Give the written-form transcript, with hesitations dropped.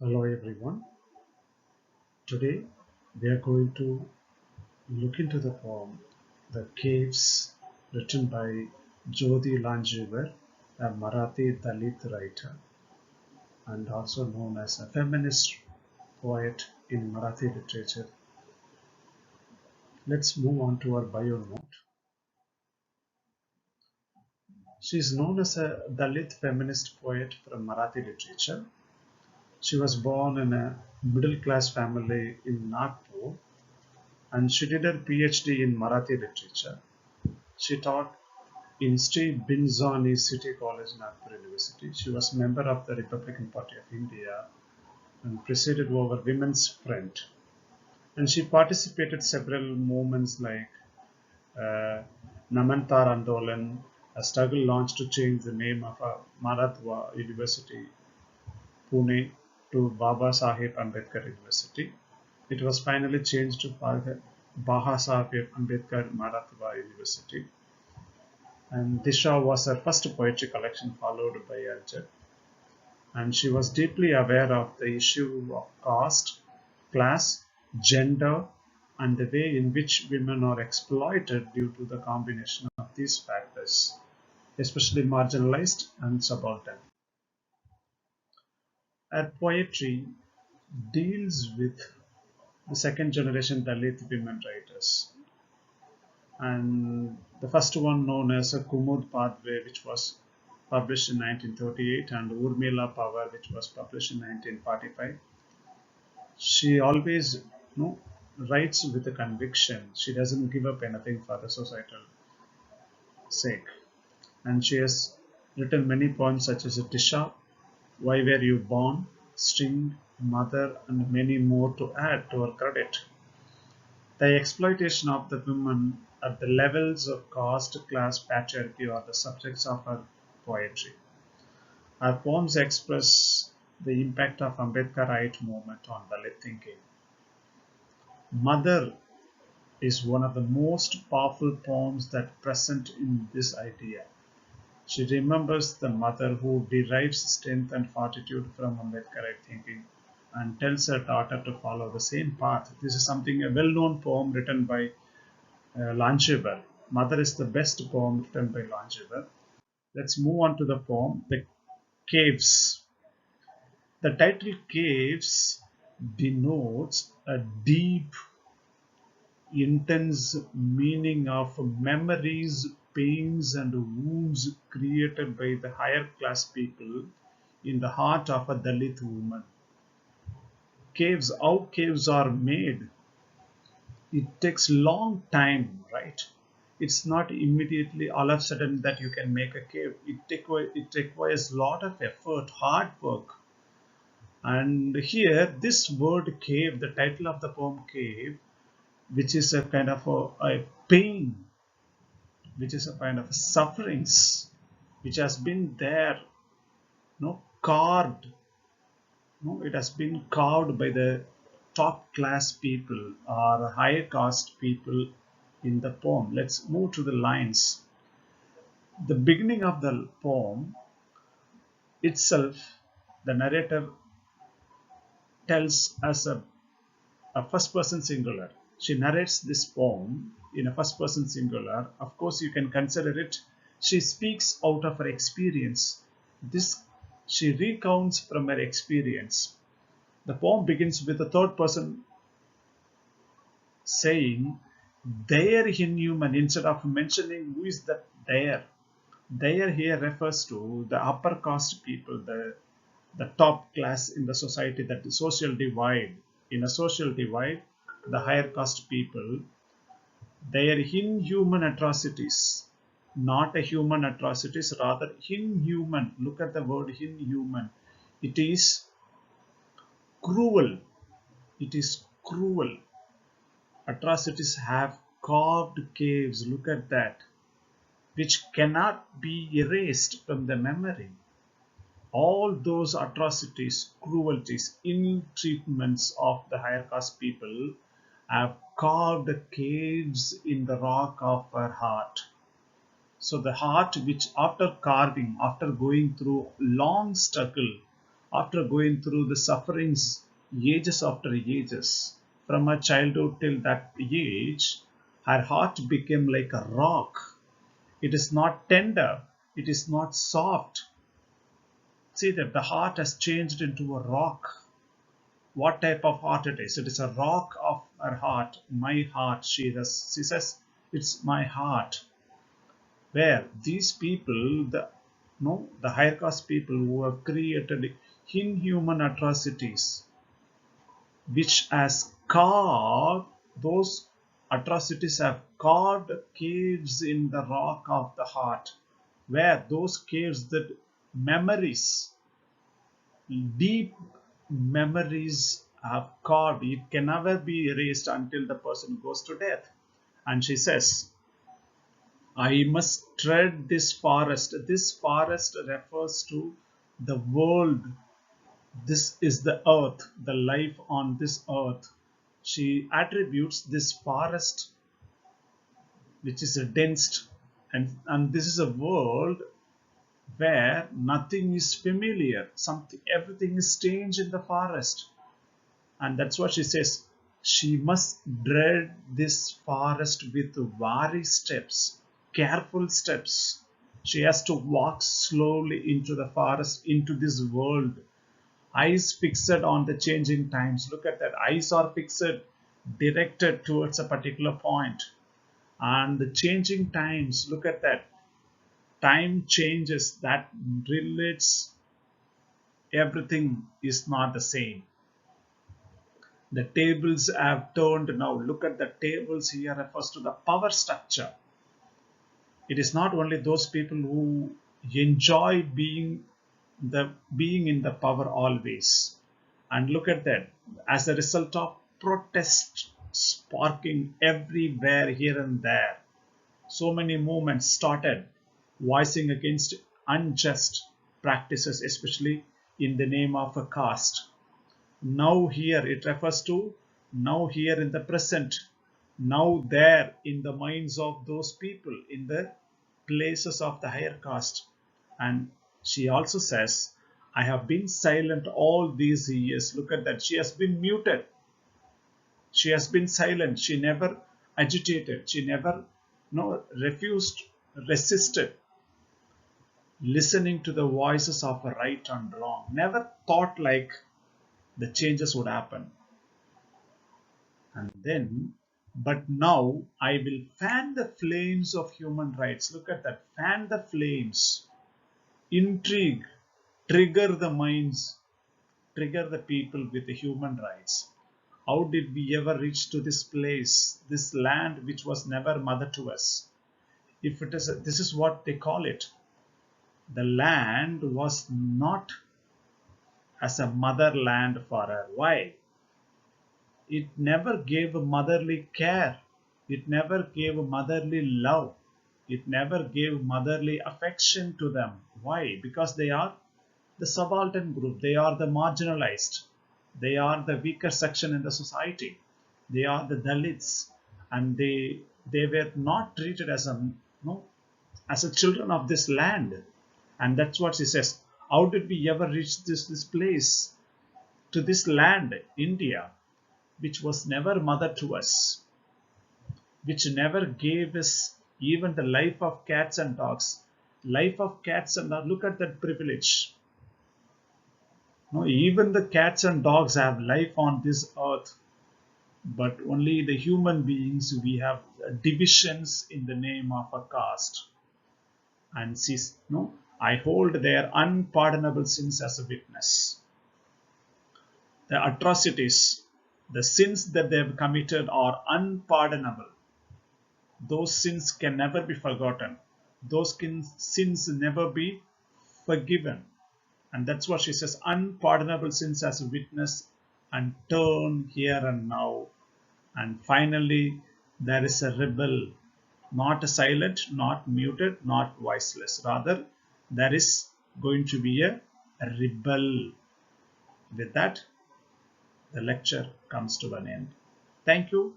Hello everyone. Today we are going to look into the poem The Caves, written by Jyoti Lanjivar, a Marathi Dalit writer and also known as a feminist poet in Marathi literature. Let's move on to our bio note. She is known as a Dalit feminist poet from Marathi literature. She was born in a middle class family in Nagpur and she did her PhD in Marathi literature. She taught in Sri Binzani City College, Nagpur University. She was member of the Republican Party of India and presided over Women's Front. And she participated several movements like uh, Namantar Andolan, a struggle launched to change the name of Marathwa University, Pune, to Baba Saheb Ambedkar University. It was finally changed to Baha Saheb Ambedkar Marathwa University. And Disha was her first poetry collection, followed by Arjun. And she was deeply aware of the issue of caste, class, gender, and the way in which women are exploited due to the combination of these factors, especially marginalized and subaltern. Her poetry deals with the second generation Dalit women writers, and the first one known as a Kumud Pathway, which was published in 1938, and Urmila Power, which was published in 1945. She always writes with a conviction. She doesn't give up anything for the societal sake. And she has written many poems such as Disha, Why Were You Born, String, Mother, and many more to add to her credit. The exploitation of the women at the levels of caste, class, patriarchy are the subjects of her poetry. Her poems express the impact of Ambedkarite movement on Dalit thinking. Mother is one of the most powerful poems that present in this idea. She remembers the mother who derives strength and fortitude from Ambedkarite thinking and tells her daughter to follow the same path. This is something a well-known poem written by Lanchivar. Mother is the best poem written by Lanchivar. Let's move on to the poem, The Caves. The title Caves denotes a deep, intense meaning of memories, pains, and wounds created by the higher class people in the heart of a Dalit woman. Caves, how caves are made, it takes long time, right? It's not immediately all of a sudden that you can make a cave. It requires a lot of effort, hard work. And here, this word cave, the title of the poem Cave, which is a kind of a pain, which is a kind of sufferings, which has been there, carved. It has been carved by the top class people or higher caste people in the poem. Let's move to the lines. The beginning of the poem itself, the narrator tells us a first person singular. She narrates this poem in a first person singular. Of course, you can consider it. She speaks out of her experience. This she recounts from her experience. The poem begins with the third person saying their inhuman instead of mentioning who is that there. There here refers to the upper caste people, the top class in the society, that the social divide. In a social divide, the higher caste people, their inhuman atrocities, not a human atrocities, rather inhuman. Look at the word inhuman. It is cruel. It is cruel. Atrocities have carved caves. Look at that, which cannot be erased from the memory. All those atrocities, cruelties, ill treatments of the higher caste people have carved caves in the rock of her heart. So the heart which after carving, after going through long struggle, after going through the sufferings ages after ages, from her childhood till that age, her heart became like a rock. It is not tender, it is not soft. See that the heart has changed into a rock. What type of heart it is? It is a rock of her heart, my heart. She says, it's my heart. Where these people, the no, the higher caste people who have created inhuman atrocities, which has carved those atrocities have carved caves in the rock of the heart, where those caves, that memories, deep memories have carved, it can never be erased until the person goes to death. And she says, I must tread this forest. This forest refers to the world. This is the earth, the life on this earth. She attributes this forest, which is a dense, and this is a world where nothing is familiar. Everything is strange in the forest. And that's what she says. She must tread this forest with wary steps, careful steps. She has to walk slowly into the forest, into this world. Eyes fixed on the changing times. Look at that. Eyes are fixed, directed towards a particular point. And the changing times, look at that. Time changes, that relates, everything is not the same. The tables have turned now. Look at the tables here refers to the power structure. It is not only those people who enjoy being in the power always. And look at that. As a result of protest sparking everywhere here and there, so many movements started voicing against unjust practices, especially in the name of a caste. Now here it refers to now here in the present, now there in the minds of those people in the places of the higher caste. And she also says, I have been silent all these years. Look at that. She has been muted. She has been silent. She never agitated. She never refused, resisted listening to the voices of right and wrong. Never thought like the changes would happen. And then, but now I will fan the flames of human rights. Look at that. Fan the flames. Intrigue. Trigger the minds. Trigger the people with the human rights. How did we ever reach to this place, this land which was never mother to us? If it is, this is what they call it. The land was not as a motherland for her. Why? It never gave motherly care. It never gave motherly love. It never gave motherly affection to them. Why? Because they are the subaltern group. They are the marginalized. They are the weaker section in the society. They are the Dalits. And they were not treated as as a children of this land. And that's what she says. How did we ever reach this place, to this land, India, which was never mother to us, which never gave us even the life of cats and dogs. Life of cats and dogs, look at that privilege. No, even the cats and dogs have life on this earth, but only the human beings, we have divisions in the name of a caste. And I hold their unpardonable sins as a witness. The atrocities, the sins that they have committed are unpardonable. Those sins can never be forgotten. Those sins never be forgiven. And that's what she says, unpardonable sins as a witness, and turn here and now. And finally, there is a rebel, not a silent, not muted, not voiceless. Rather, there is going to be a rebel. With that, the lecture comes to an end. Thank you.